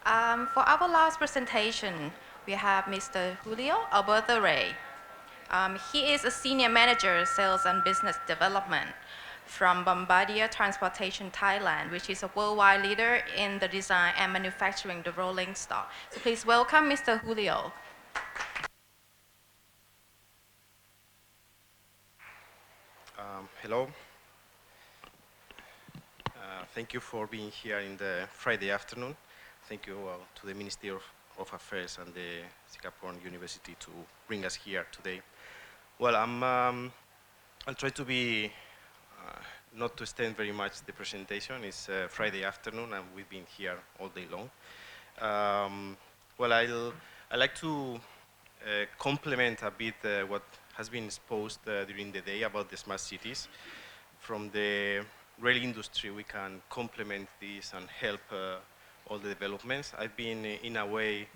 For our last presentation, we have Mr. Julio Rey. He is a senior manager, sales and business development from Bombardier Transportation Thailand, which is a worldwide leader in the design and manufacturing the rolling stock. So please welcome Mr. Julio. Hello. Thank you for being here in the Friday afternoon. Thank you to the Ministry of Affairs and the Silpakorn University to bring us here today. Well, I'll try to be not to extend very much the presentation. It's Friday afternoon and we've been here all day long. Well, I like to complement a bit what has been exposed during the day about the smart cities. From the rail industry, we can complement this and help all the developments. I've been, in a way,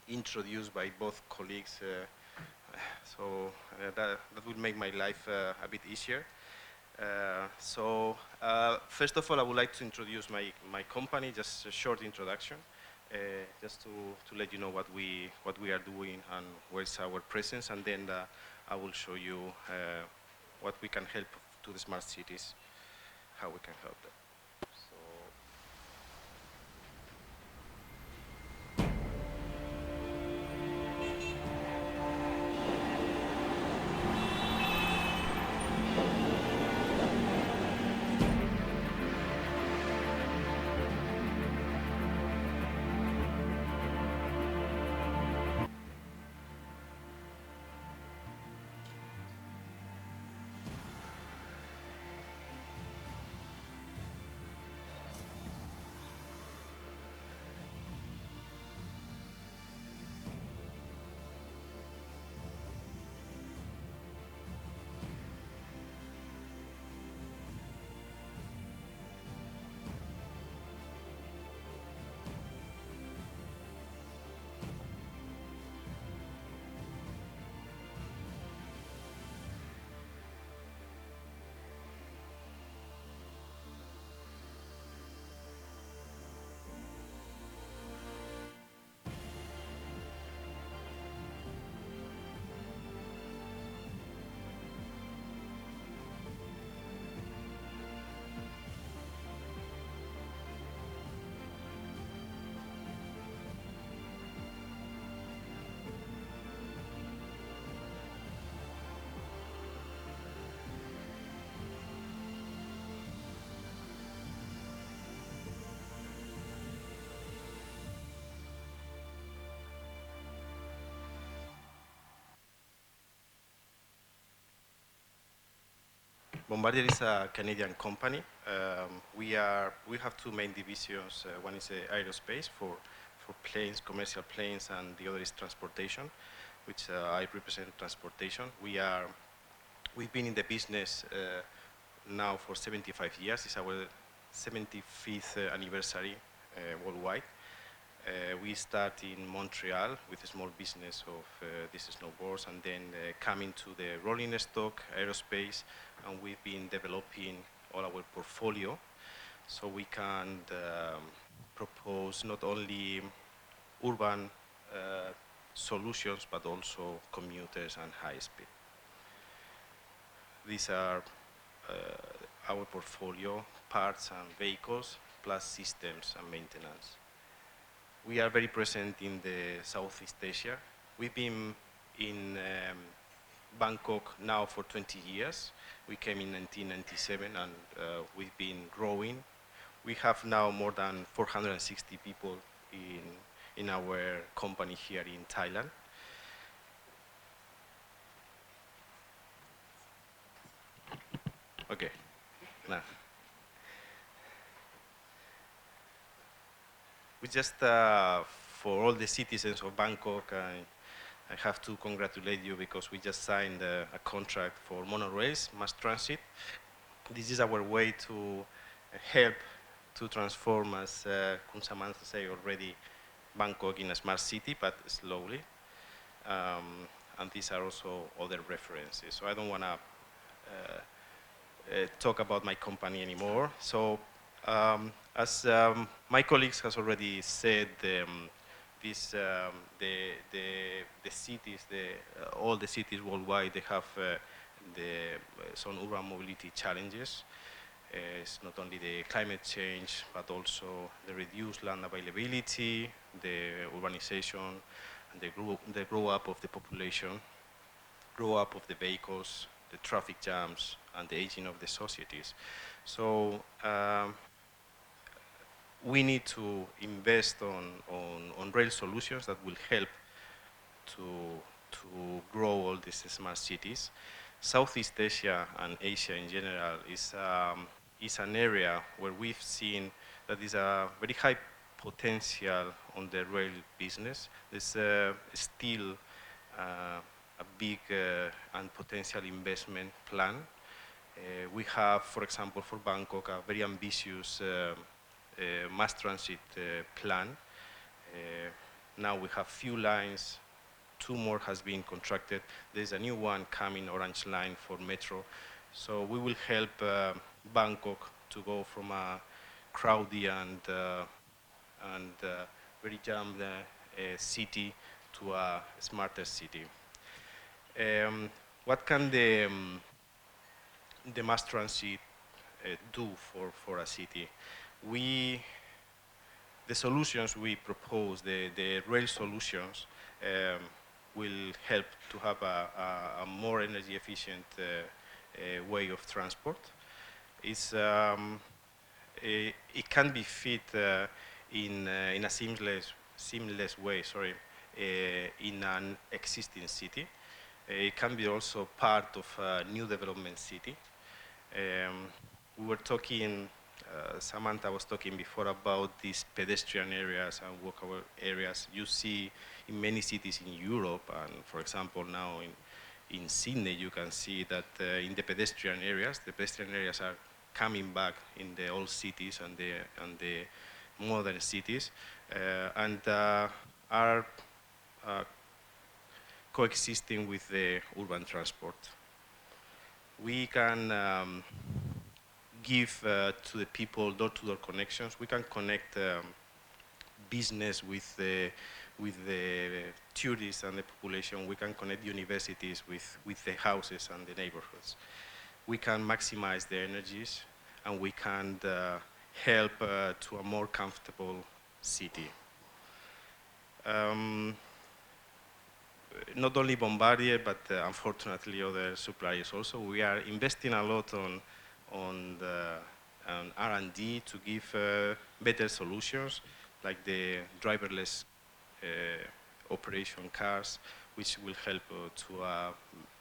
introduced by both colleagues, so that would make my life a bit easier. First of all, I would like to introduce my company, just a short introduction, just to let you know what we are doing and where's our presence, and then I will show you what we can help to the smart cities, how we can help them. So, Bombardier is a Canadian company. We have two main divisions. One is aerospace for planes, commercial planes, and the other is transportation, which I represent transportation. We've been in the business now for 75 years. It's our 75th anniversary worldwide. We start in Montreal with a small business of these snowboards, and then coming to the rolling stock, aerospace, and we've been developing all our portfolio so we can propose not only urban solutions but also commuters and high speed. These are our portfolio, parts and vehicles, plus systems and maintenance. We are very present in the Southeast Asia. We've been in Bangkok now for 20 years. We came in 1997 and we've been growing. We have now more than 460 people in our company here in Thailand. Okay, now. We just, for all the citizens of Bangkok, I have to congratulate you because we just signed a contract for monorails, mass transit. This is our way to help to transform, as Kun Samantha said already, Bangkok in a smart city, but slowly. And these are also other references. So I don't want to talk about my company anymore. So as My colleagues has already said this, the cities, all the cities worldwide, they have some urban mobility challenges. It's not only the climate change, but also the reduced land availability, the urbanization, and the grow up of the population, grow up of the vehicles, the traffic jams, and the aging of the societies. So we need to invest on rail solutions that will help to grow all these smart cities. Southeast Asia and Asia in general is an area where we've seen that is a very high potential on the rail business. There's still a big and potential investment plan. We have, for example, for Bangkok, a very ambitious mass transit plan. Now we have few lines, 2 more has been contracted. There's a new one coming, Orange Line for Metro. So we will help Bangkok to go from a crowded and very jammed city to a smarter city. What can the mass transit do for a city? The solutions we propose, the rail solutions, will help to have a more energy efficient way of transport. It can be fit in a seamless way, in an existing city. It can be also part of a new development city. We were talking, Samantha was talking before about these pedestrian areas and walkable areas you see in many cities in Europe, and for example now in Sydney you can see that in the pedestrian areas are coming back in the old cities and the modern cities and are coexisting with the urban transport. We can give to the people door-to-door connections. We can connect business with the tourists and the population. We can connect universities with the houses and the neighborhoods. We can maximize the energies, and we can help to a more comfortable city. Not only Bombardier, but unfortunately other suppliers also. We are investing a lot on R&D to give better solutions, like the driverless operation cars, which will help to a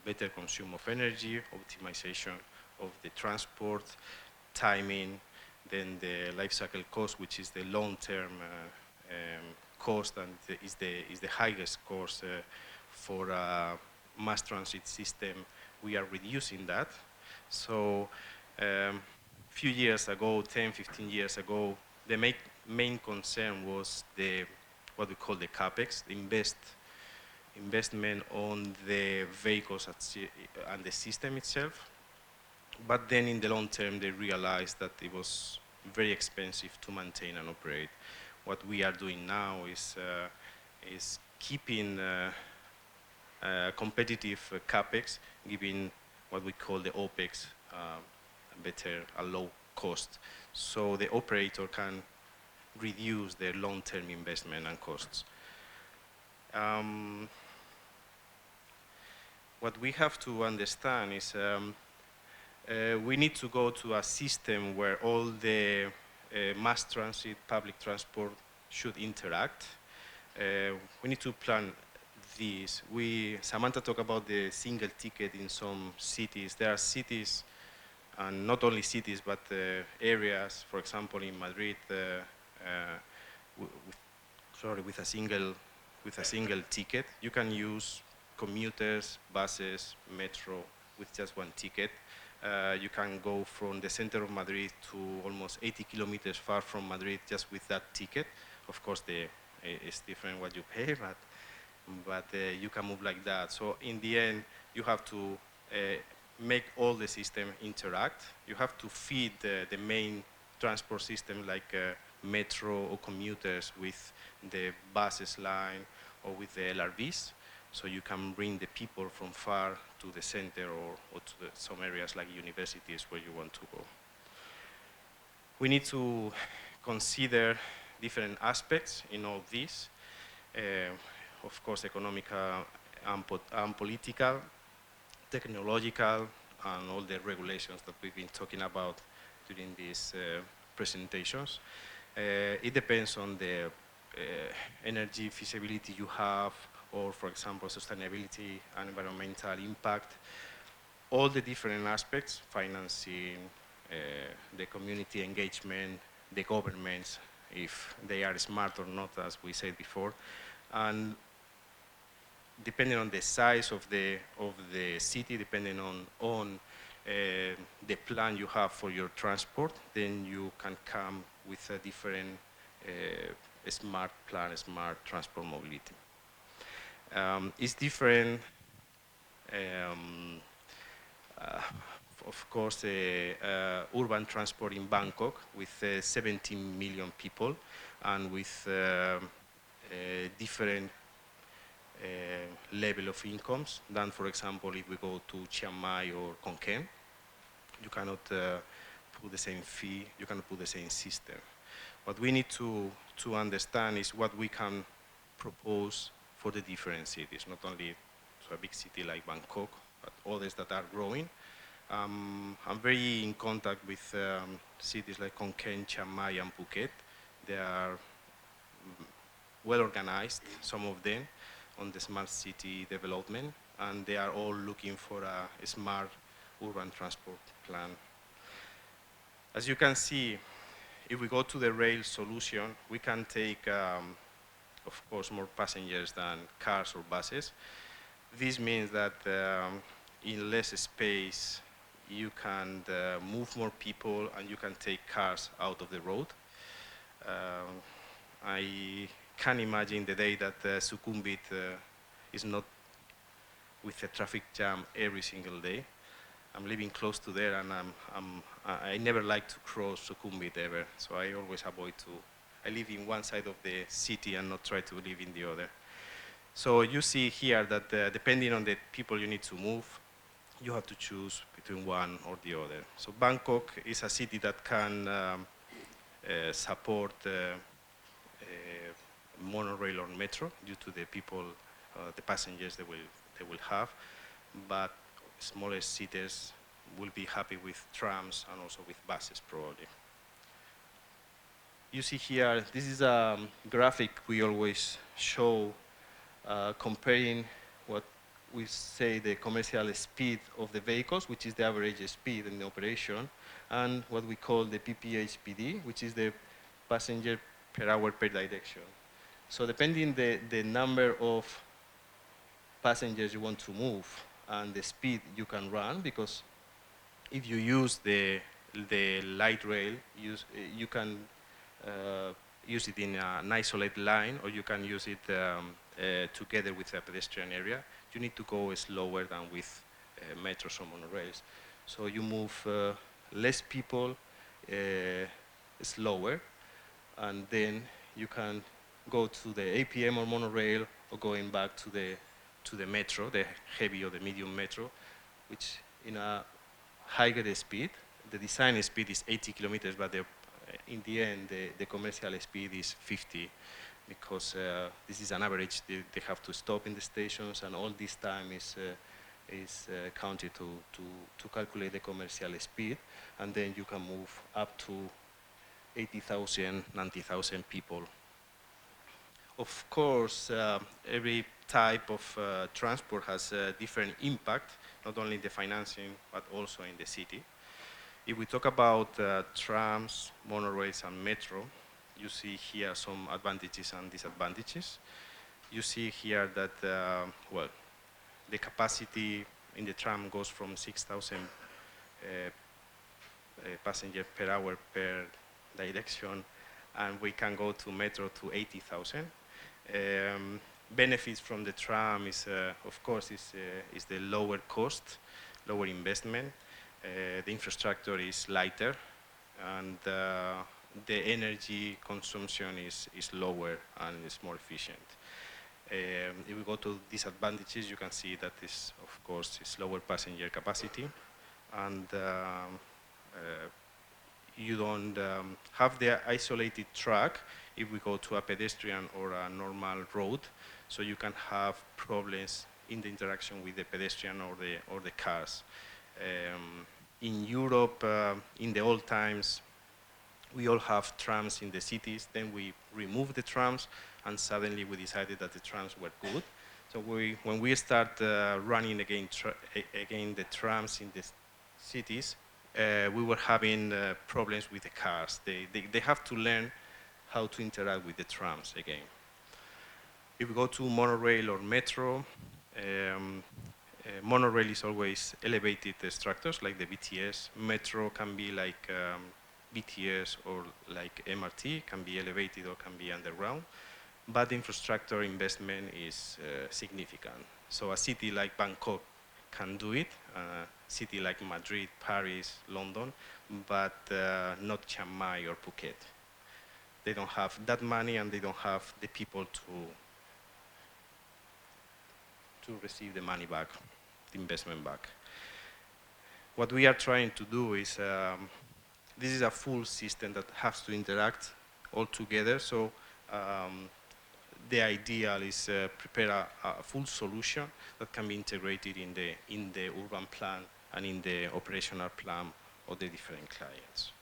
better consume of energy, optimization of the transport, timing, then the life cycle cost, which is the long-term cost and is the highest cost for a mass transit system. We are reducing that. So few years ago, 10, 15 years ago, the main concern was what we call the CapEx, the investment on the vehicles and the system itself. But then in the long term, they realized that it was very expensive to maintain and operate. What we are doing now is keeping competitive CapEx, giving what we call the OpEx a low cost, so the operator can reduce their long-term investment and costs. What we have to understand is we need to go to a system where all the mass transit, public transport should interact. We need to plan this. Samantha talked about the single ticket in some cities. There are cities, and not only cities, but areas, for example, in Madrid, with a single ticket. You can use commuters, buses, metro with just one ticket. You can go from the center of Madrid to almost 80 kilometers far from Madrid just with that ticket. Of course, it's different what you pay, but you can move like that. So in the end, you have to make all the system interact. You have to feed the main transport system like metro or commuters with the buses line or with the LRVs. So you can bring the people from far to the center or to some areas like universities where you want to go. We need to consider different aspects in all this. Of course, economical and political, technological, and all the regulations that we've been talking about during these presentations. It depends on the energy feasibility you have, or for example, sustainability and environmental impact. All the different aspects, financing, the community engagement, the governments, if they are smart or not, as we said before. And depending on the size of the city, depending on the plan you have for your transport, then you can come with a different smart plan, smart transport mobility. It's different, of course, urban transport in Bangkok with 17 million people and with different level of incomes than, for example, if we go to Chiang Mai or Khon Kaen. You cannot put the same fee, you cannot put the same system. What we need to understand is what we can propose for the different cities, not only to a big city like Bangkok, but others that are growing. I'm very in contact with cities like Khon Kaen, Chiang Mai, and Phuket. They are well organized, some of them, on the smart city development, and they are all looking for a smart urban transport plan. As you can see, if we go to the rail solution, we can take, of course, more passengers than cars or buses. This means that in less space, you can move more people and you can take cars out of the road. I can imagine the day that Sukhumvit is not with a traffic jam every single day. I'm living close to there, and I never like to cross Sukhumvit ever, so I always avoid to. I live in one side of the city and not try to live in the other. So you see here that depending on the people you need to move, you have to choose between one or the other. So Bangkok is a city that can support monorail or metro due to the people, the passengers they will have, but smaller cities will be happy with trams and also with buses probably. You see here, this is a graphic we always show comparing what we say the commercial speed of the vehicles, which is the average speed in the operation, and what we call the PPHPD, which is the passenger per hour per direction. So depending the number of passengers you want to move and the speed you can run, because if you use the light rail, you can use it in an isolated line, or you can use it together with a pedestrian area. You need to go slower than with metros or monorails. So you move less people slower, and then you can go to the APM or monorail, or going back to the metro, the heavy or the medium metro, which in a higher speed. The design speed is 80 kilometers, but in the end, the commercial speed is 50, because this is an average. They have to stop in the stations, and all this time is counted to calculate the commercial speed, and then you can move up to 80,000, 90,000 people. Of course, every type of transport has a different impact, not only in the financing, but also in the city. If we talk about trams, monorails, and metro, you see here some advantages and disadvantages. You see here that, well, the capacity in the tram goes from 6,000 passengers per hour per direction, and we can go to metro to 80,000. Benefits from the tram is, of course, is the lower cost, lower investment. The infrastructure is lighter, and the energy consumption is lower and is more efficient. If we go to disadvantages, you can see that this, of course, is lower passenger capacity, and you don't have the isolated track if we go to a pedestrian or a normal road, so you can have problems in the interaction with the pedestrian or the cars. In Europe, in the old times, we all have trams in the cities. Then we removed the trams, and suddenly we decided that the trams were good. So when we start running again the trams in the cities, we were having problems with the cars. They have to learn how to interact with the trams again. If we go to monorail or metro, monorail is always elevated structures like the BTS. Metro can be like BTS or like MRT, can be elevated or can be underground. But infrastructure investment is significant. So a city like Bangkok can do it, a city like Madrid, Paris, London, but not Chiang Mai or Phuket. They don't have that money, and they don't have the people to receive the money back, the investment back. What we are trying to do is, this is a full system that has to interact all together. So the ideal is prepare a full solution that can be integrated in the urban plan and in the operational plan of the different clients.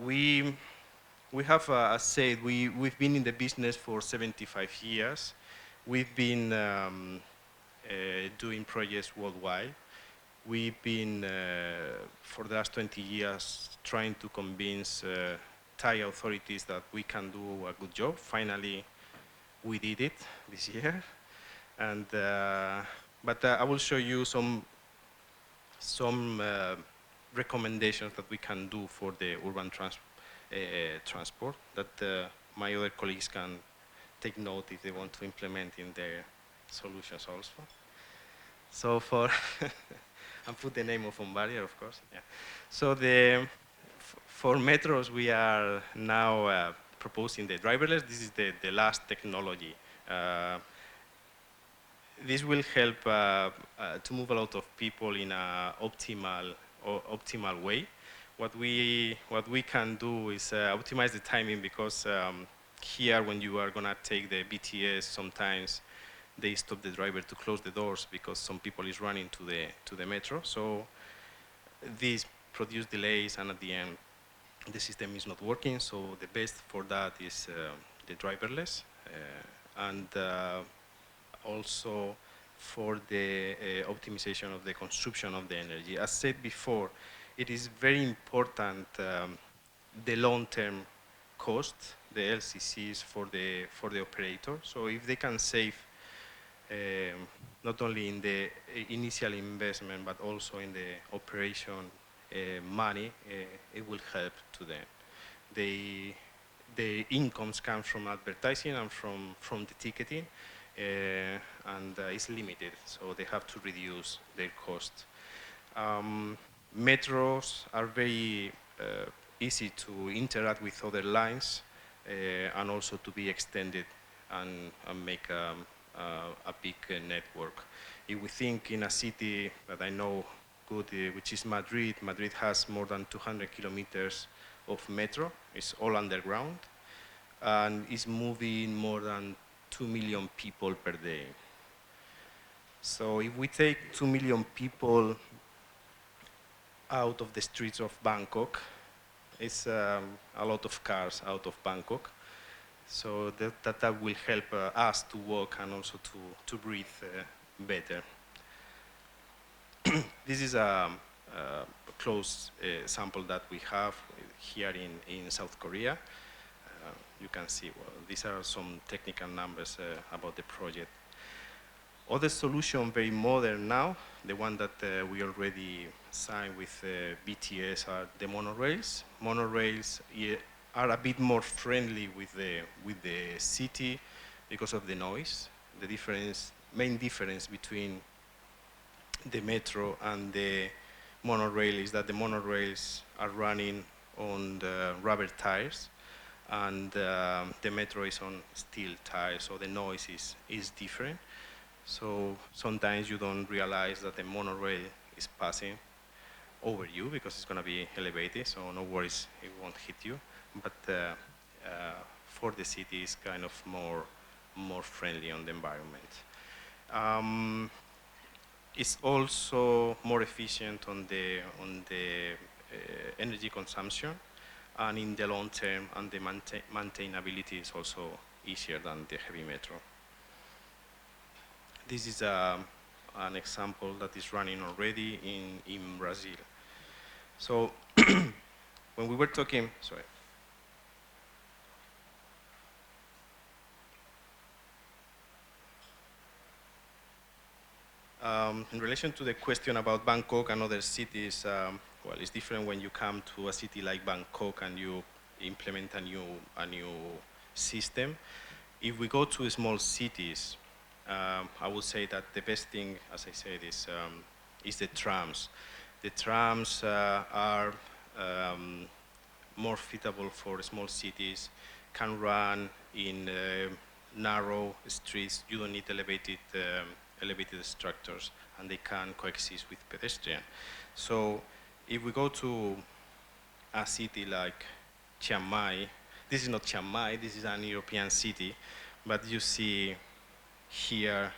We have, as said, we've been in the business for 75 years. We've been doing projects worldwide. We've been, for the last 20 years, trying to convince Thai authorities that we can do a good job. Finally, we did it this year. And, but I will show you some recommendations that we can do for the urban transport that my other colleagues can take note if they want to implement in their solutions also. So for, and put the name of Bombardier, of course. Yeah. So for metros, we are now proposing the driverless. This is the last technology. This will help to move a lot of people in an optimal way. What we can do is optimize the timing, because here, when you are gonna take the BTS, sometimes they stop the driver to close the doors because some people is running to the metro. So these produce delays, and at the end, the system is not working. So the best for that is the driverless, and also for the optimization of the consumption of the energy. As said before, it is very important the long-term cost, the LCCs for the operator. So if they can save not only in the initial investment but also in the operation money, it will help to them. The incomes come from advertising and from the ticketing, and it's limited, so they have to reduce their cost. Metros are very easy to interact with other lines, and also to be extended and make a big network. If we think in a city that I know good, which is Madrid, Madrid has more than 200 kilometers of metro. It's all underground, and it's moving more than 2 million people per day. So if we take 2 million people out of the streets of Bangkok, it's a lot of cars out of Bangkok. So that will help us to walk and also to breathe better. This is a close sample that we have here in South Korea. You can see, well, these are some technical numbers about the project. Other solution, very modern now, the one that we already signed with BTS, are the monorails. Monorails are a bit more friendly with the city because of the noise. The main difference between the metro and the monorail is that the monorails are running on the rubber tires, and the metro is on steel tires, so the noise is different. So sometimes you don't realize that the monorail is passing over you because it's going to be elevated, so no worries, it won't hit you. But for the city, it's kind of more friendly on the environment. Um, it's also more efficient on the energy consumption, and in the long term, and the maintainability is also easier than the heavy metro. This is an example that is running already in Brazil. So when we were talking, sorry. In relation to the question about Bangkok and other cities, well, it's different when you come to a city like Bangkok and you implement a new system. If we go to small cities, I would say that the best thing, as I said, is the trams. The trams are more fitable for small cities, can run in narrow streets. You don't need elevated structures, and they can coexist with pedestrian. So if we go to a city like Chiang Mai, this is not Chiang Mai, this is an European city, but you see here,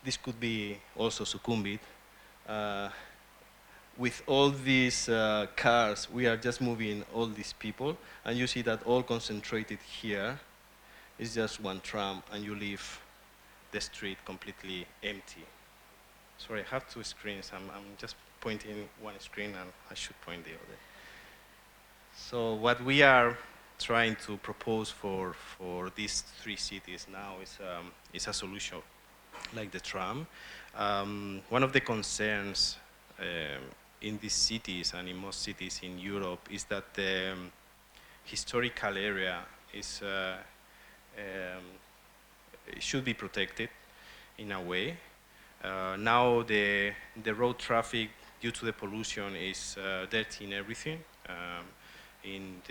this could be also Sukhumvit. With all these cars, we are just moving all these people, and you see that all concentrated here is just one tram, and you leave the street completely empty. Sorry, I have two screens. I'm just pointing one screen, and I should point the other. So what we are trying to propose for these three cities now is a solution like the tram. One of the concerns in these cities and in most cities in Europe is that the historical area is it should be protected in a way. Now the road traffic, due to the pollution, is dirty in everything. In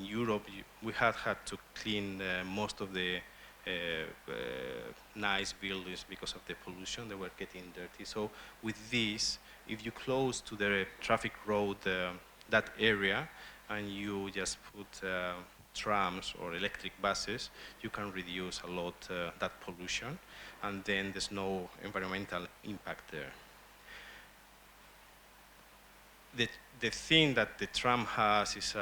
Europe, we had to clean most of the nice buildings because of the pollution. They were getting dirty. So with this, if you close to the traffic road that area, and you just put trams or electric buses, you can reduce a lot that pollution, and then there's no environmental impact there. The thing that the tram has is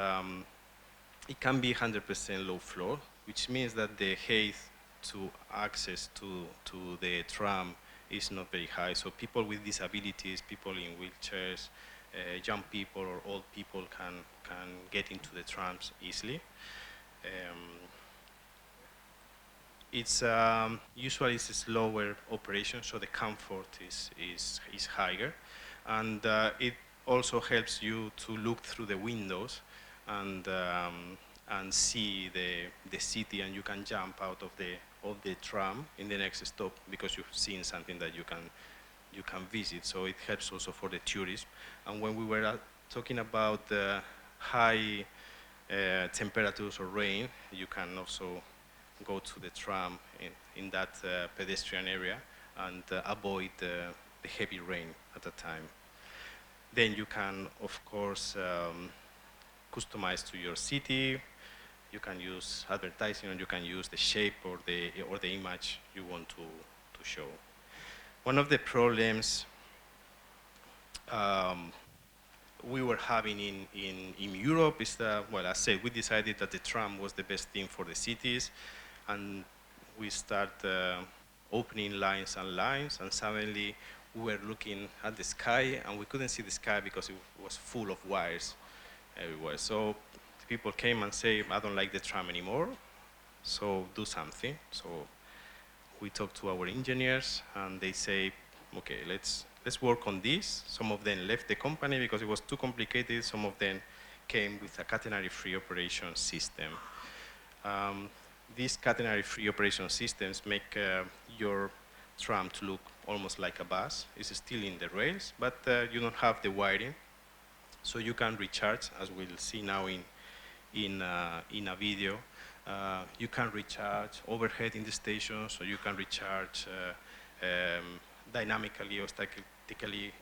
it can be 100% low floor, which means that the height to access to the tram is not very high. So people with disabilities, people in wheelchairs, young people or old people can get into the trams easily. It's usually it's a slower operation, so the comfort is higher, and it also helps you to look through the windows and see the city, and you can jump out of the tram in the next stop because you've seen something that you can visit. So it helps also for the tourists. And when we were talking about the high temperatures or rain, you can also go to the tram in that pedestrian area and avoid the heavy rain at the time. Then you can, of course, customize to your city. You can use advertising, and you can use the shape or the image you want to show. One of the problems we were having in Europe is that, well, as I said, we decided that the tram was the best thing for the cities, and we start opening lines and lines, and suddenly we were looking at the sky, and we couldn't see the sky because it was full of wires everywhere. So people came and say, I don't like the tram anymore, so do something. So we talked to our engineers, and they say, okay, let's work on this. Some of them left the company because it was too complicated. Some of them came with a catenary-free operation system. These catenary-free operation systems make your tram to look almost like a bus. It's still in the rails, but you don't have the wiring, so you can recharge, as we'll see now in a video. You can recharge overhead in the station, so you can recharge dynamically or statically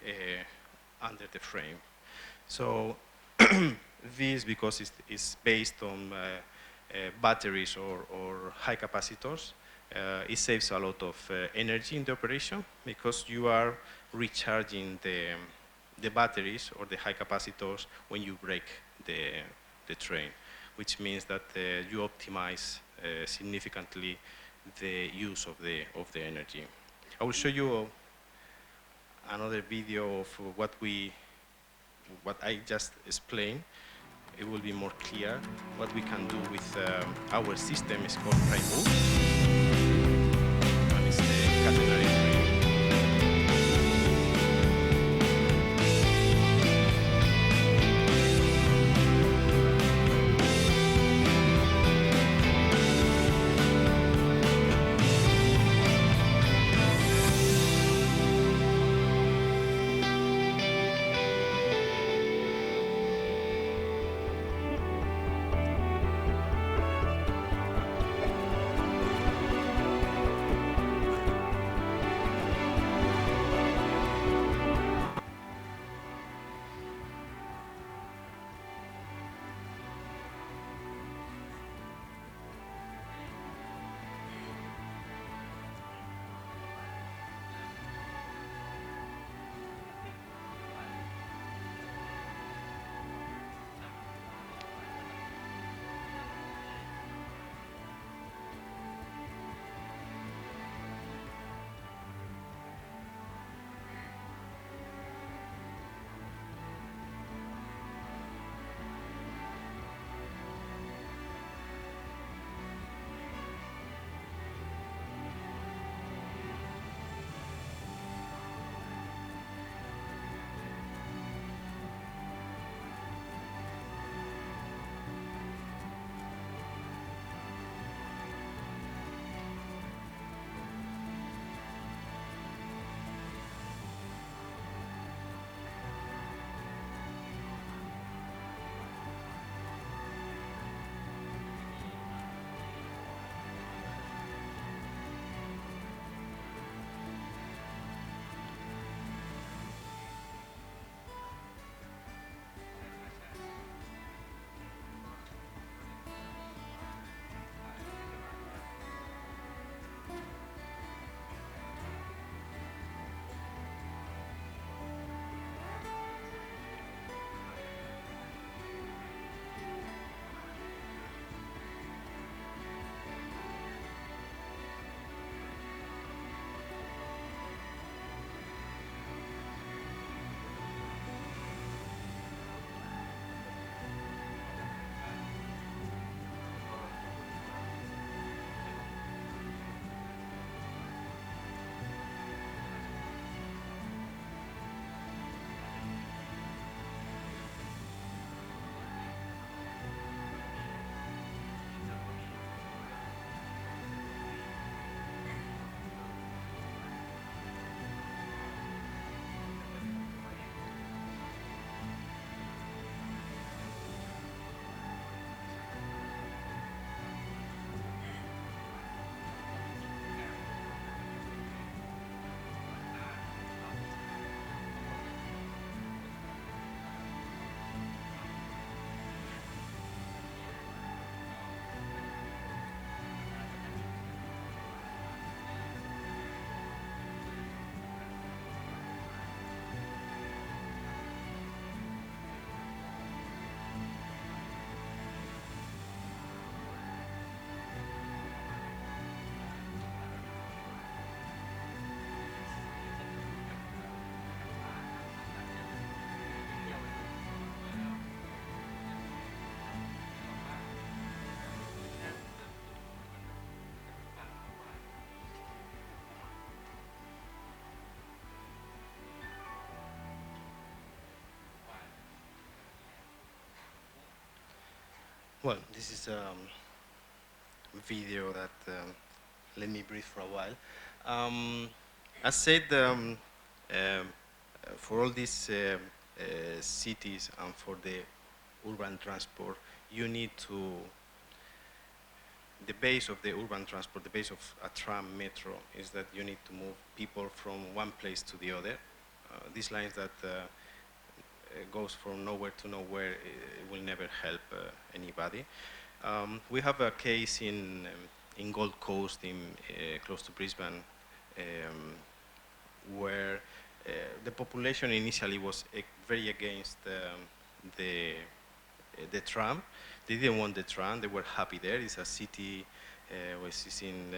under the frame. So this, because it's based on batteries or high capacitors, it saves a lot of energy in the operation because you are recharging the batteries or the high capacitors when you brake the train, which means that you optimize significantly the use of the energy. I will show you another video of what I just explained. It will be more clear what we can do with our system. Is called Prime Move, and it's the catenary train. Well, this is a video that let me breathe for a while. As said, for all these cities and for the urban transport, you need to, the base of the urban transport, the base of a tram metro is that you need to move people from one place to the other. These lines that goes from nowhere to nowhere will never help anybody. We have a case in Gold Coast, in close to Brisbane, where the population initially was very against the tram. They didn't want the tram. They were happy there. It's a city which is in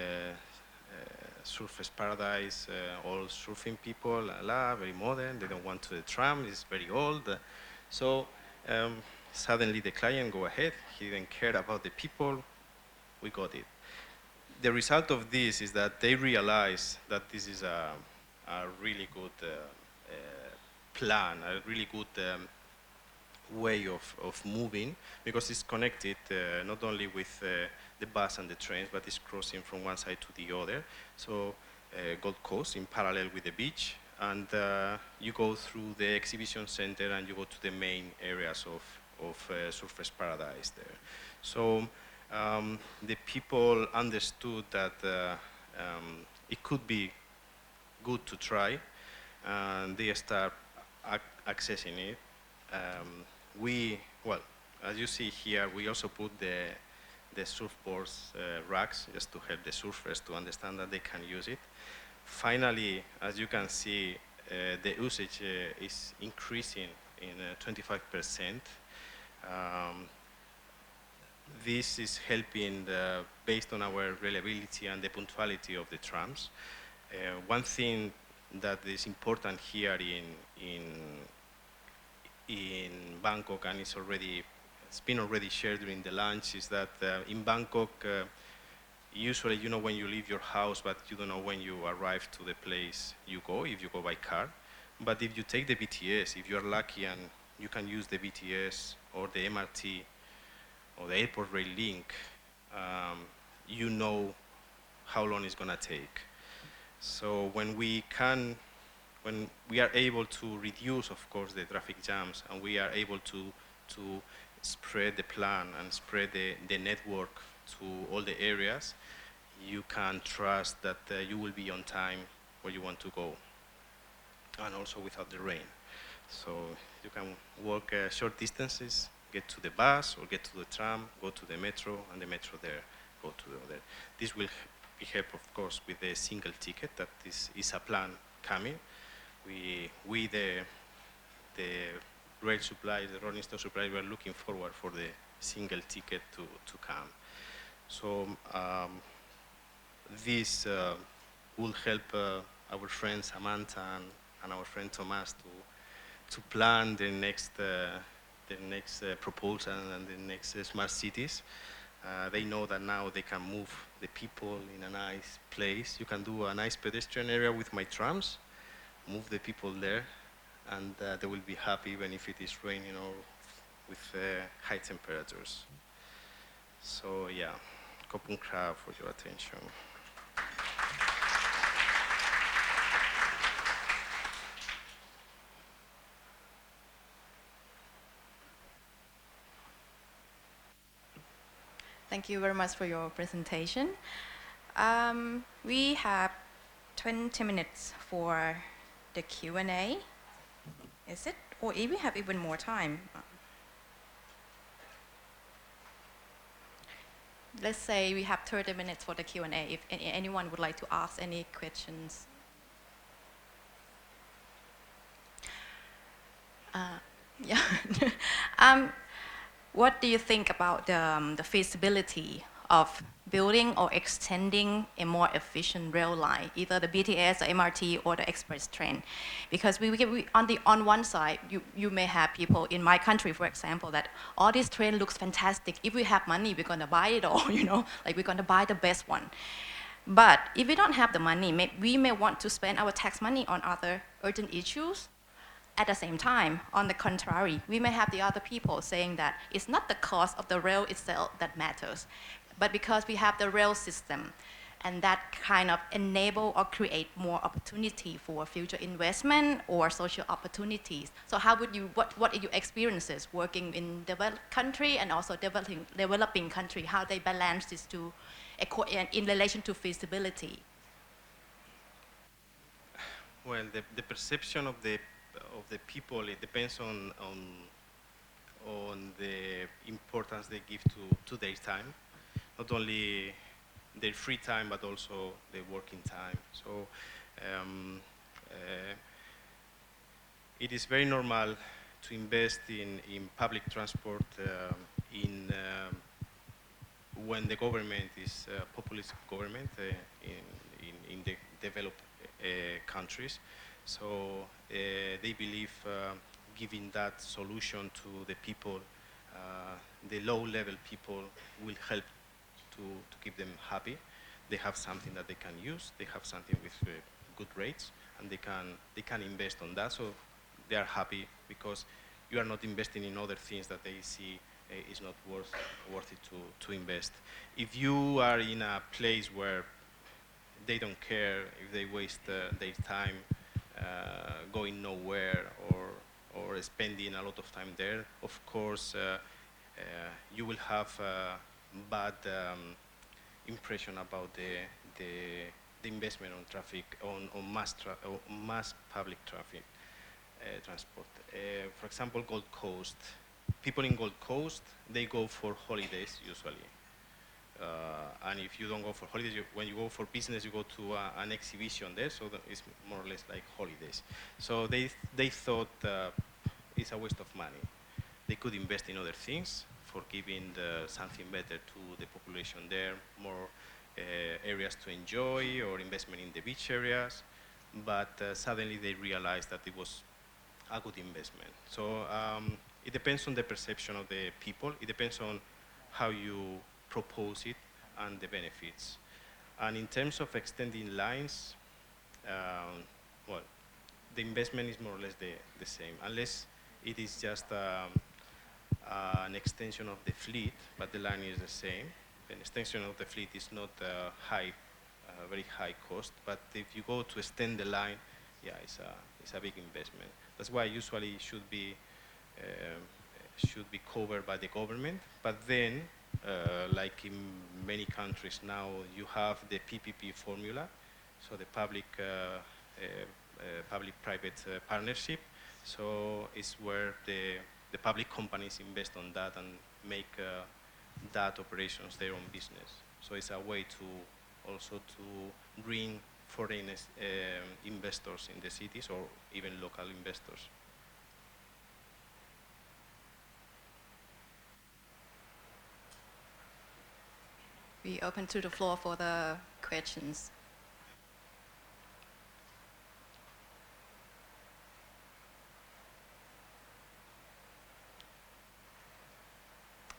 surfer's paradise, all surfing people, very modern. They don't want the tram. It's very old. So suddenly the client go ahead. He didn't care about the people. We got it. The result of this is that they realize that this is a really good plan, a really good way of moving, because it's connected not only with the bus and the trains, but it's crossing from one side to the other. So Gold Coast in parallel with the beach, and you go through the exhibition center and you go to the main areas of Surfer's Paradise there. So the people understood that it could be good to try, and they start accessing it. Well, as you see here, we also put the surfboards racks just to help the surfers to understand that they can use it. Finally, as you can see, the usage is increasing in 25%. This is helping based on our reliability and the punctuality of the trams. One thing that is important here in Bangkok, and it's been already shared during the lunch, is that in Bangkok, usually you know when you leave your house, but you don't know when you arrive to the place you go, if you go by car. But if you take the BTS, if you're lucky and you can use the BTS or the MRT or the airport rail link, you know how long it's gonna take. So when we are able to reduce, of course, the traffic jams, and we are able to spread the plan and spread the network to all the areas, you can trust that you will be on time where you want to go, and also without the rain. So you can walk short distances, get to the bus or get to the tram, go to the metro, and the metro there, go to the other. This will be helped, of course, with the single ticket. That is a plan coming. We the rail supply, the rolling stock supply, we are looking forward for the single ticket to come. So this will help our friend Samantha and our friend Thomas to plan the next proposal and the next smart cities. They know that now they can move the people in a nice place. You can do a nice pedestrian area with my trams, move the people there, and they will be happy even if it is raining or with high temperatures. So yeah, Kopun Kra for your attention. Thank you very much for your presentation. We have 20 minutes for the Q&A. Is it? Or if we have even more time? Let's say we have 30 minutes for the Q&A. If anyone would like to ask any questions. Yeah. What do you think about the feasibility of building or extending a more efficient rail line, either the BTS, the MRT, or the express train? Because on one side, you may have people in my country, for example, that all this train looks fantastic. If we have money, we're going to buy it all, like we're going to buy the best one. But if we don't have the money, we may want to spend our tax money on other urgent issues. At the same time, on the contrary, we may have the other people saying that it's not the cost of the rail itself that matters, but because we have the rail system and that kind of enable or create more opportunity for future investment or social opportunities. So how would you, what are your experiences working in developed country and also developing country, how they balance these two in relation to feasibility? Well, the perception of the people, it depends on the importance they give to their time, not only their free time but also their working time. So uh, it is very normal to invest in public transport when the government is a populist government in the developed countries. So they believe giving that solution to the people, the low-level people, will help to keep them happy. They have something that they can use. They have something with good rates, and they can invest on that. So they are happy because you are not investing in other things that they see is not worth it to invest. If you are in a place where they don't care if they waste their time going nowhere or spending a lot of time there, of course you will have a bad impression about the investment on traffic, on mass public traffic transport. For example, Gold Coast. People in Gold Coast, they go for holidays usually. And if you don't go for holidays, when you go for business, you go to an exhibition there, so it's more or less like holidays. So they thought it's a waste of money. They could invest in other things for giving something better to the population there, more areas to enjoy or investment in the beach areas. But suddenly they realized that it was a good investment. So it depends on the perception of the people. It depends on how you propose it and the benefits. And in terms of extending lines, well, the investment is more or less the same, unless it is just an extension of the fleet, but the line is the same. An extension of the fleet is not very high cost, but if you go to extend the line, yeah, it's a big investment. That's why usually it should be covered by the government. But then, like in many countries now, you have the PPP formula, so the public-private partnership. So it's where the public companies invest on that and make that operations their own business. So it's a way to also to bring foreign investors in the cities or even local investors. We open to the floor for the questions.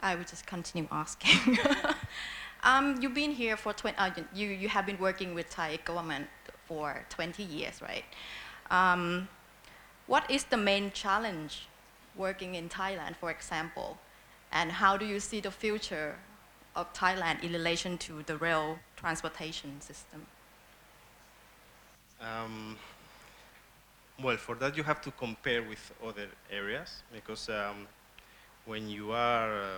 I will just continue asking. You've been here for 20, you have been working with Thai government for 20 years, right? What is the main challenge working in Thailand, for example? And how do you see the future of Thailand in relation to the rail transportation system? Well, for that you have to compare with other areas because when you are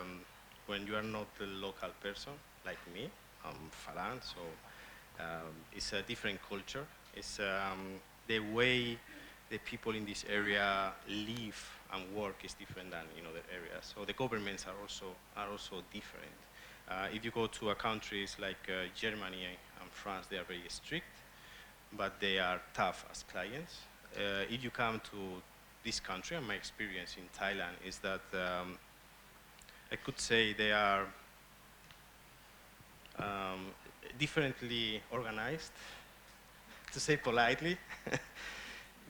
not a local person like me, I'm Falan, so it's a different culture. It's the way the people in this area live and work is different than in other areas. So the governments are also different. If you go to countries like Germany and France, they are very strict, but they are tough as clients. If you come to this country, and my experience in Thailand is that I could say they are differently organized, to say politely,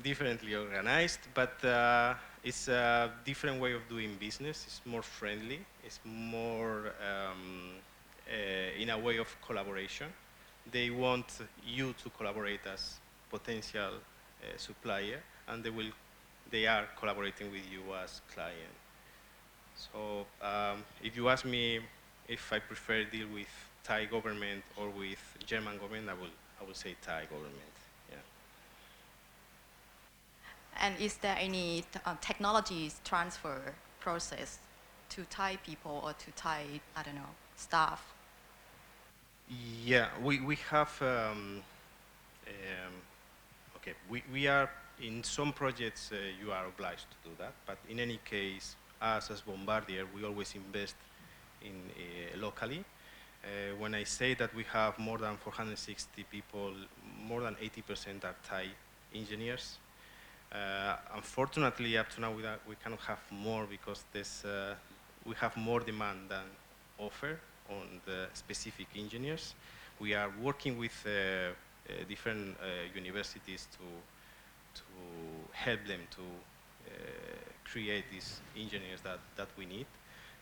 differently organized, but it's a different way of doing business. It's more friendly. It's more in a way of collaboration. They want you to collaborate as potential supplier, and they are collaborating with you as client. So if you ask me if I prefer deal with Thai government or with German government, I will say Thai government. Yeah. And is there any technologies transfer process to Thai people or to Thai, I don't know, staff? Yeah, we have, okay, we are, in some projects you are obliged to do that, but in any case, us as Bombardier, we always invest in locally. When I say that we have more than 460 people, more than 80% are Thai engineers. Unfortunately, up to now, we cannot have more because we have more demand than offer on the specific engineers. We are working with different universities to help them to create these engineers that we need.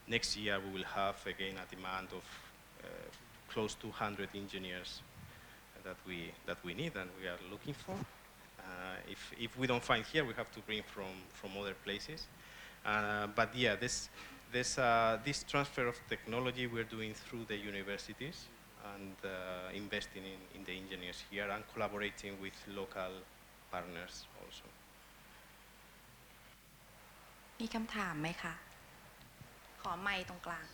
Next year, we will have again a demand of close to 100 engineers that we need and we are looking for. If we don't find here, we have to bring from other places. But yeah, this transfer of technology we're doing through the universities and investing in the engineers here and collaborating with local partners also. มีคำถามไหมคะ ขอไมค์ตรงกลาง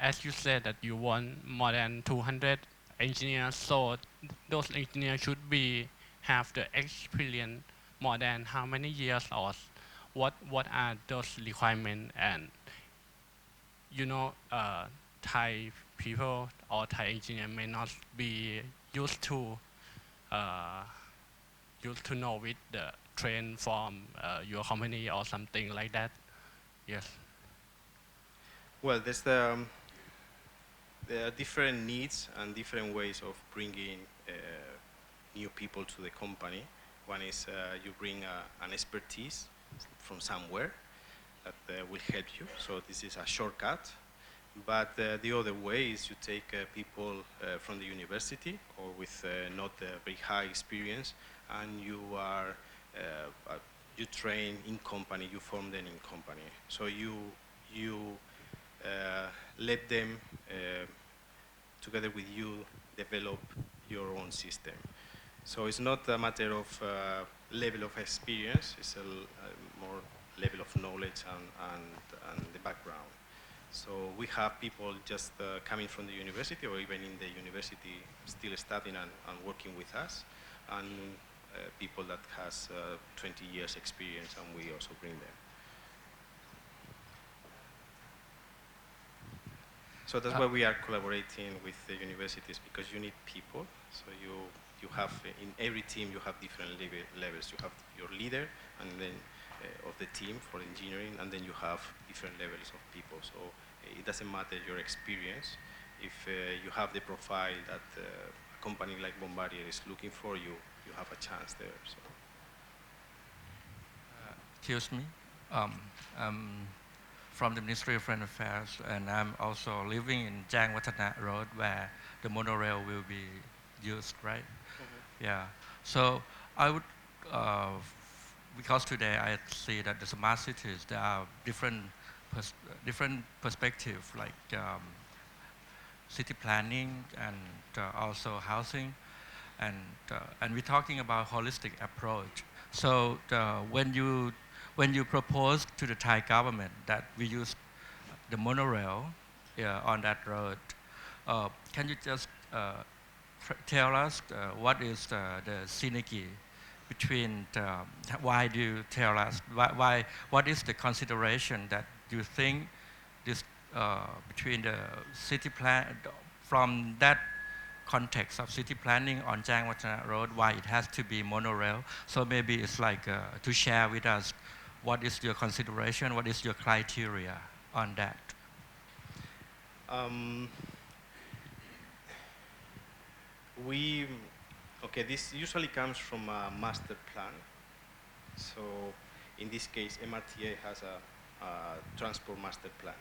As you said that you want more than 200 engineers, so those engineers should be have the experience more than how many years, or what are those requirements? And you know, Thai people or Thai engineer may not be used to know with the trend from your company or something like that. Yes. Well, there are different needs and different ways of bringing new people to the company. One is you bring an expertise from somewhere that will help you. So this is a shortcut. But the other way is you take people from the university or with not very high experience, and you train in company, you form them in company. So you let them, together with you, develop your own system. So it's not a matter of level of experience, it's a more level of knowledge and the background. So we have people just coming from the university or even in the university still studying and working with us, and people that has 20 years experience, and we also bring them. So that's why we are collaborating with the universities, because you need people. So you have, in every team, you have different levels. You have your leader, and then of the team for engineering, and then you have different levels of people. So it doesn't matter your experience. If you have the profile that a company like Bombardier is looking for, you have a chance there. So. Excuse me. From the Ministry of Foreign Affairs, and I'm also living in Jang Watana Road, where the monorail will be used, right? Mm-hmm. Yeah. So I would, because today I see that the smart cities, there are different perspectives, like city planning and also housing, and we're talking about holistic approach. So when you propose to the Thai government that we use the monorail on that road, can you just tell us what is the synergy between why do you tell us what is the consideration that you think this between the city plan from that context of city planning on Jang Watana Road, why it has to be monorail? So maybe it's like to share with us what is your consideration, what is your criteria on that? This usually comes from a master plan. So in this case, MRTA has a transport master plan.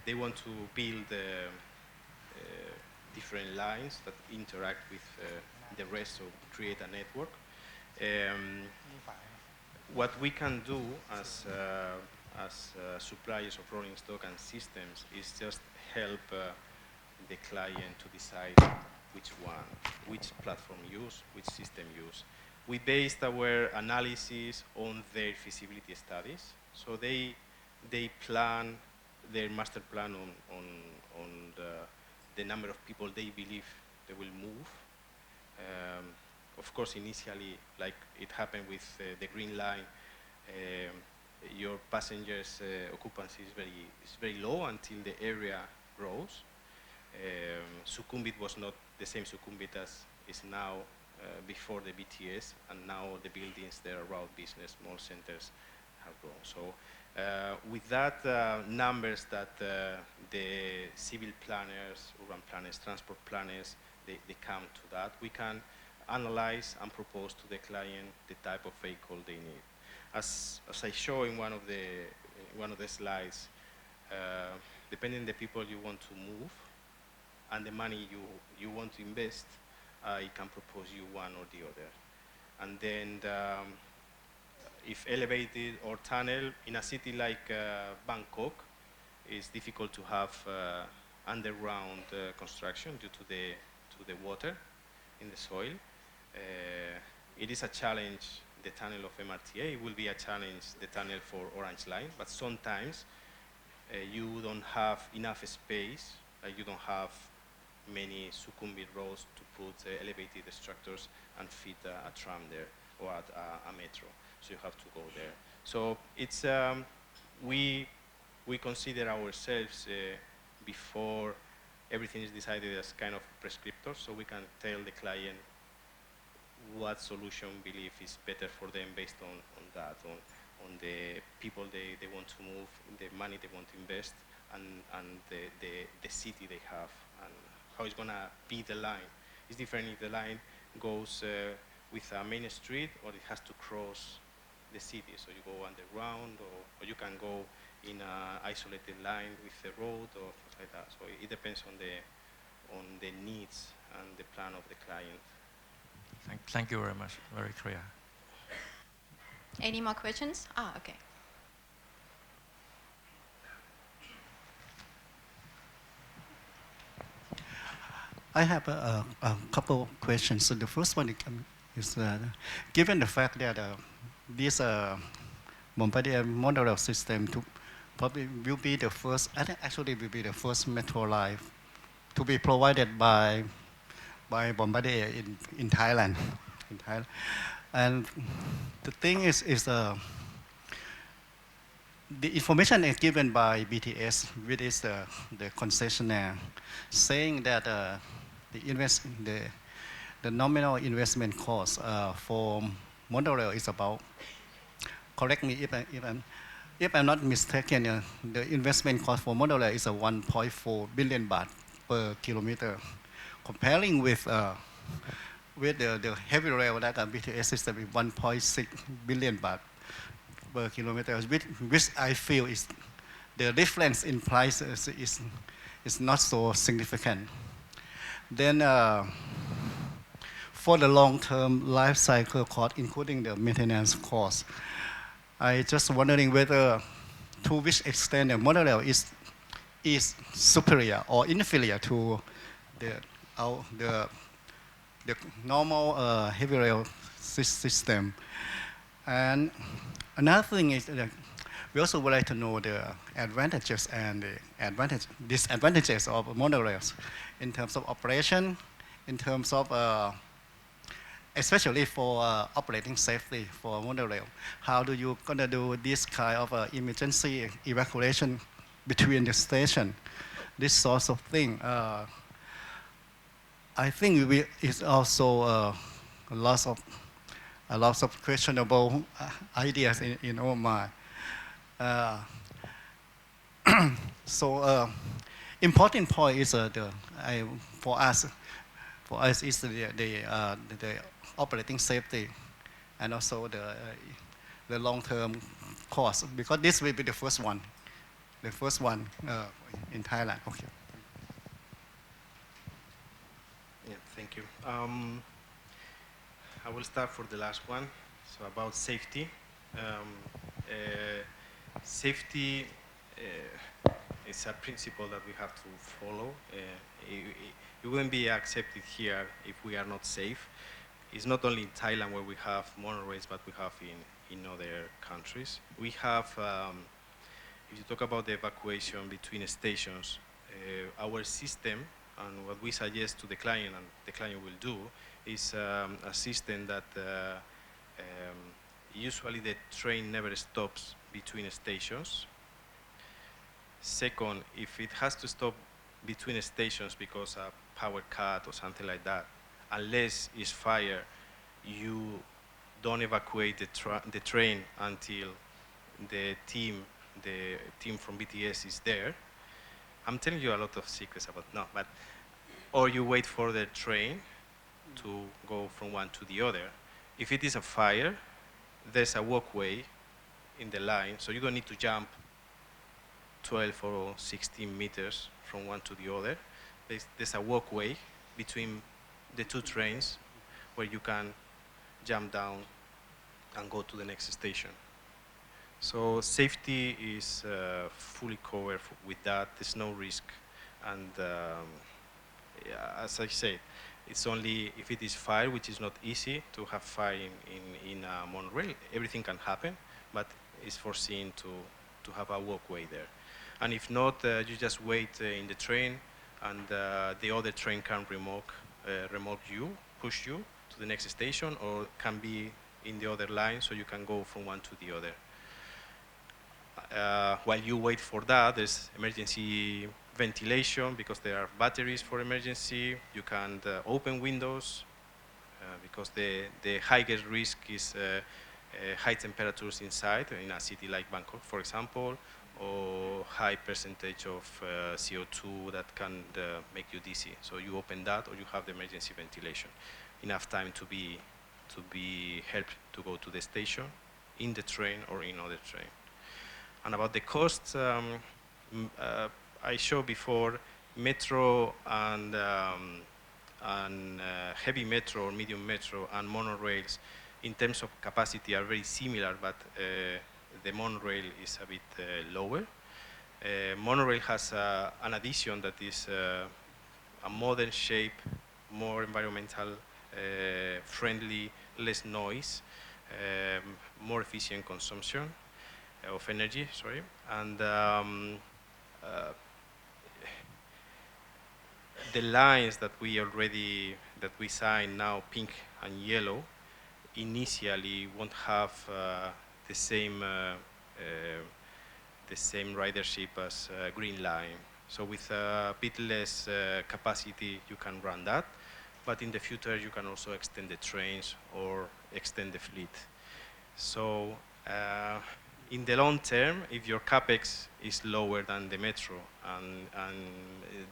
They want to build different lines that interact with the rest, so create a network. Um, what we can do as suppliers of rolling stock and systems is just help the client to decide which platform use, which system use. We based our analysis on their feasibility studies. So they plan their master plan on the number of people they believe they will move. Of course, initially, like it happened with the Green Line, um, your passengers' occupancy is very low until the area grows. Sukhumvit was not the same Sukhumvit as is now before the BTS, and now the buildings there around business mall centers have grown. So with that numbers that the civil planners, urban planners, transport planners, they come to that, we can analyze and propose to the client the type of vehicle they need. As I show in one of the slides, depending on the people you want to move and the money you want to invest, I can propose you one or the other. And then if elevated or tunnel in a city like Bangkok, it's difficult to have underground construction due to the water in the soil. It is a challenge, the tunnel of MRTA. It will be a challenge, the tunnel for Orange Line, but sometimes you don't have enough space, you don't have many Sukhumvit roads to put elevated structures and fit a tram there or a metro. So you have to go there. So it's, we consider ourselves before everything is decided as kind of prescriptors, so we can tell the client what solution believe is better for them based on that, on the people they want to move, the money they want to invest, and the city they have, and how it's gonna be the line. It's different if the line goes with a main street or it has to cross the city. So you go underground, or you can go in an isolated line with the road or things like that. So it depends on the needs and the plan of the client. Thank you very much. Very clear. Any more questions? Okay. I have a couple of questions. So the first one is given the fact that this Bombardier monorail system probably will be the first, I think actually will be the first metro line to be provided by Bombardier in Thailand. And the thing is the information is given by BTS, which is the concessionaire, saying that the nominal investment cost for monorail is about, correct me if I'm not mistaken, the investment cost for monorail is 1.4 billion baht per kilometer, comparing with the heavy rail that BTS system is 1.6 billion baht per kilometer, which I feel is the difference in prices is not so significant. Then for the long-term life cycle cost, including the maintenance cost, I just wondering whether to which extent the monorail is superior or inferior to the normal heavy rail system. And another thing is that we also would like to know the advantages and the disadvantages of monorails in terms of operation, in terms of especially for operating safety for monorail. How do you gonna do this kind of emergency evacuation between the station? This sort of thing. I think it's also a lot of questionable ideas in our mind. So important point is for us is the operating safety and also the long-term cost, because this will be the first one in Thailand. Okay. Yeah, thank you. I will start for the last one. So about safety. Um, Safety is a principle that we have to follow. It wouldn't be accepted here if we are not safe. It's not only in Thailand where we have monorails, but we have in other countries. We have, if you talk about the evacuation between stations, our system and what we suggest to the client and the client will do is a system that usually the train never stops between stations. Second, if it has to stop between stations because of power cut or something like that, unless it's fire, you don't evacuate the train until the team from BTS is there. I'm telling you a lot of secrets about but or you wait for the train to go from one to the other. If it is a fire, there's a walkway in the line, so you don't need to jump 12 or 16 meters from one to the other. There's a walkway between the two trains where you can jump down and go to the next station. So safety is fully covered with that. There's no risk. And yeah, as I said, it's only if it is fire, which is not easy to have fire in a monorail. Everything can happen, but it's foreseen to have a walkway there. And if not, you just wait in the train, and the other train can remolk you, push you to the next station, or can be in the other line, so you can go from one to the other. While you wait for that, there's emergency ventilation because there are batteries for emergency. You can open windows because the highest risk is high temperatures inside in a city like Bangkok, for example, or high percentage of CO2 that can make you dizzy. So you open that, or you have the emergency ventilation. Enough time to be helped to go to the station, in the train or in other train. And about the costs, I showed before metro and heavy metro or medium metro and monorails in terms of capacity are very similar, but the monorail is a bit lower. Monorail has an addition that is a modern shape, more environmental friendly, less noise, more efficient consumption of energy, sorry, and the lines that we signed now, pink and yellow, initially won't have the same ridership as green line. So with a bit less capacity, you can run that, but in the future you can also extend the trains or extend the fleet. So in the long term, if your capex is lower than the metro and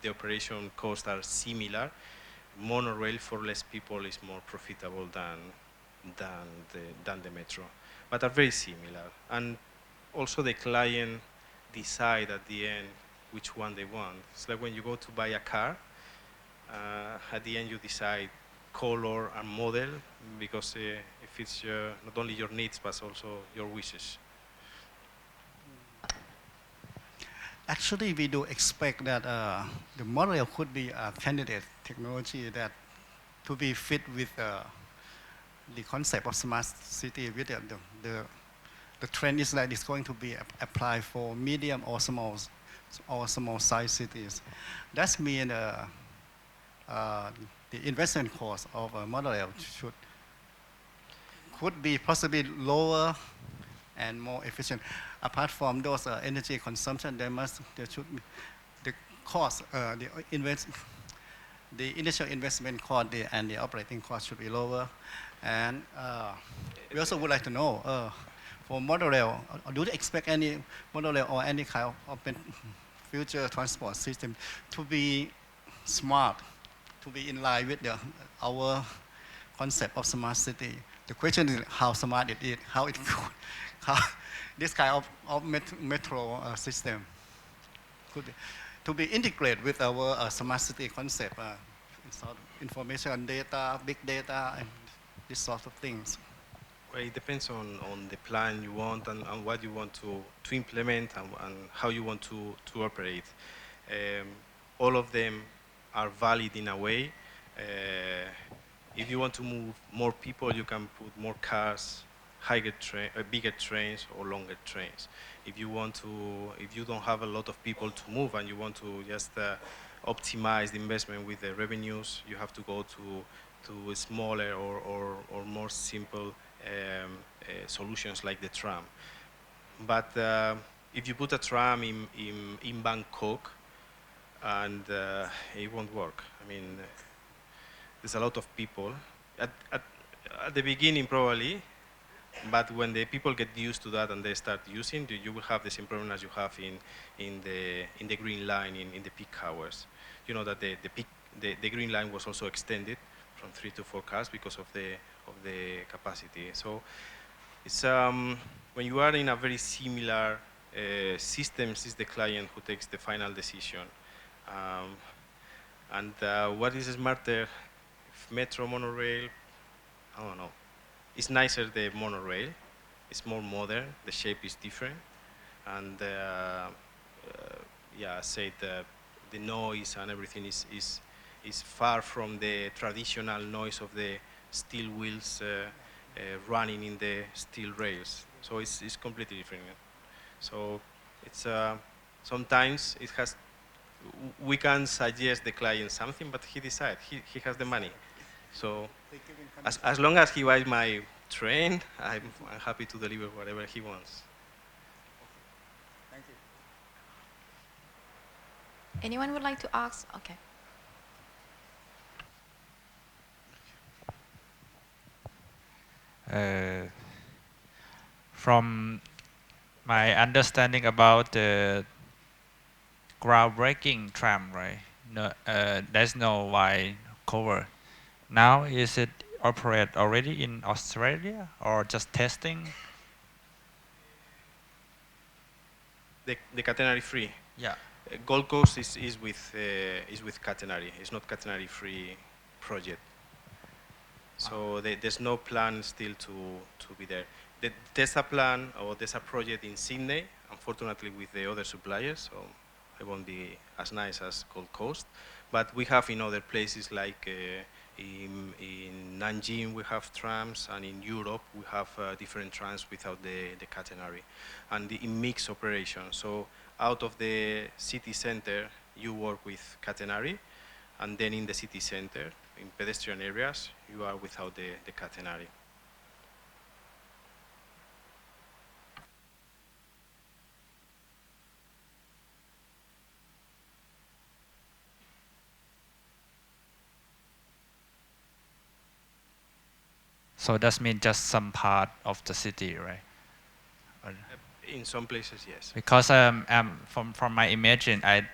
the operation costs are similar, monorail for less people is more profitable than the metro, but are very similar. And also the client decide at the end which one they want. It's like when you go to buy a car, at the end you decide color and model because it fits not only your needs but also your wishes. Actually, we do expect that the monorail could be a candidate technology that to be fit with the concept of smart city. With the trend is that it's going to be applied for medium or small size cities. That means the investment cost of a monorail could be possibly lower and more efficient. Apart from those energy consumption, there should be the cost, the initial investment cost and the operating cost should be lower. And we also would like to know, for monorail, do you expect any monorail or any kind of future transport system to be smart, to be in line with our concept of smart city? The question is how smart it is, how this kind of metro system could be, to be integrated with our smart city concept, information, data, big data, and This sort of things. Well, it depends on the plan you want and what you want to implement and how you want to operate. Um, all of them are valid in a way. If you want to move more people, you can put more cars, bigger trains or longer trains. If you don't have a lot of people to move and you want to just optimize the investment with the revenues, you have to go to smaller or more simple solutions like the tram. But if you put a tram in Bangkok, and it won't work. I mean, there's a lot of people. At the beginning, probably, but when the people get used to that and they start using, you will have the same problem as you have in the green line in the peak hours. You know that the green line was also extended from 3 to 4 cars because of the capacity. So it's when you are in a very similar systems, is the client who takes the final decision. And what is smarter, metro, monorail? I don't know. It's nicer, the monorail. It's more modern. The shape is different. And yeah, I said the noise and everything is far from the traditional noise of the steel wheels running in the steel rails. So it's completely different. So it's sometimes it has. We can suggest the client something, but he decides. He has the money. So as long as he buys my train, I'm happy to deliver whatever he wants. Thank you. Anyone would like to ask? Okay. From my understanding about the groundbreaking tram, right? No, there's no wide cover. Now, is it operate already in Australia or just testing? The catenary free. Yeah. Gold Coast is with catenary. It's not catenary free project. So there's no plan still to be there. There's a plan or there's a project in Sydney, unfortunately with the other suppliers, so it won't be as nice as Gold Coast. But we have in other places like in Nanjing we have trams, and in Europe we have different trams without the catenary, and in mixed operation. So out of the city center you work with catenary, and then in the city center, in pedestrian areas, you are without the catenary. So that means just some part of the city, right? In some places, yes. Because from my imagine, I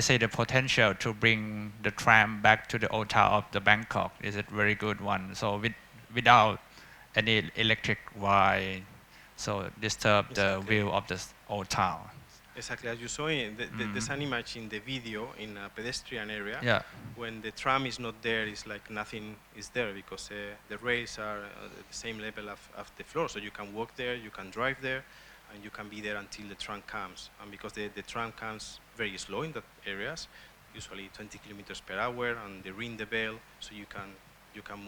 say the potential to bring the tram back to the old town of the Bangkok is a very good one. So without any electric wire, so disturb the view of the old town. Exactly, as you saw, there's an image in the video in a pedestrian area. Yeah. When the tram is not there, it's like nothing is there because the rails are at the same level of the floor. So you can walk there, you can drive there, and you can be there until the tram comes. And because the tram comes very slow in that areas, usually 20 kilometers per hour, and they ring the bell, so you can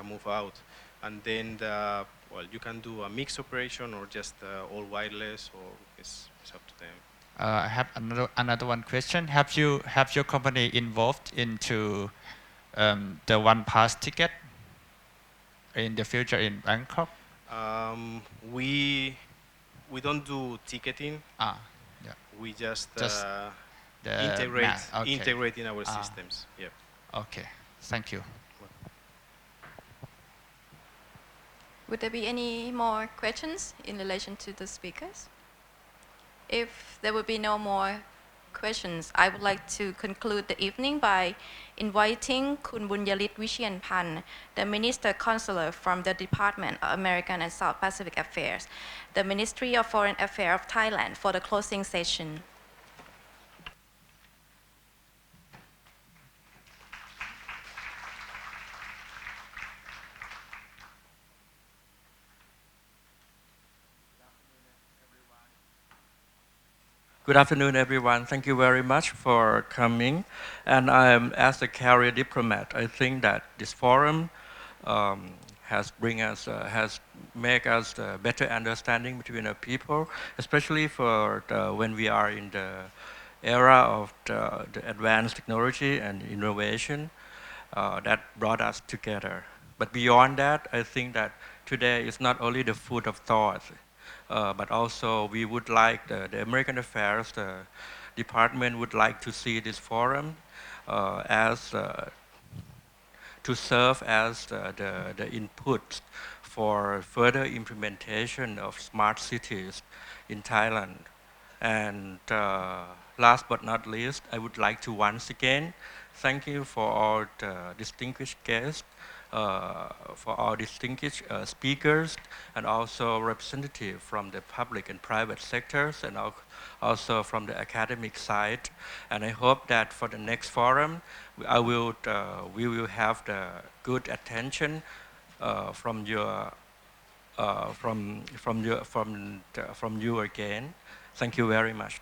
move out. And then you can do a mixed operation or just all wireless, or it's up to them. I have another one question. Have your company involved into the one pass ticket in the future in Bangkok? We don't do ticketing. Yeah. We just okay. integrate in our systems. Yep. Okay. Thank you. Would there be any more questions in relation to the speakers? If there would be no more questions, I would like to conclude the evening by inviting Kun Bunyalit Vishianpan, the Minister Consular from the Department of American and South Pacific Affairs, the Ministry of Foreign Affairs of Thailand, for the closing session. Good afternoon, everyone. Thank you very much for coming. And as a career diplomat, I think that this forum um, has make us better understanding between our people, especially for when we are in the era of the advanced technology and innovation that brought us together. But beyond that, I think that today is not only the food of thought, but also we would like the American Affairs Department would like to see this forum as to serve as the input for further implementation of smart cities in Thailand. And last but not least, I would like to once again thank you for all the distinguished guests, for our distinguished speakers, and also representatives from the public and private sectors, and also from the academic side. And I hope that for the next forum, we will have the good attention from your from you again. Thank you very much.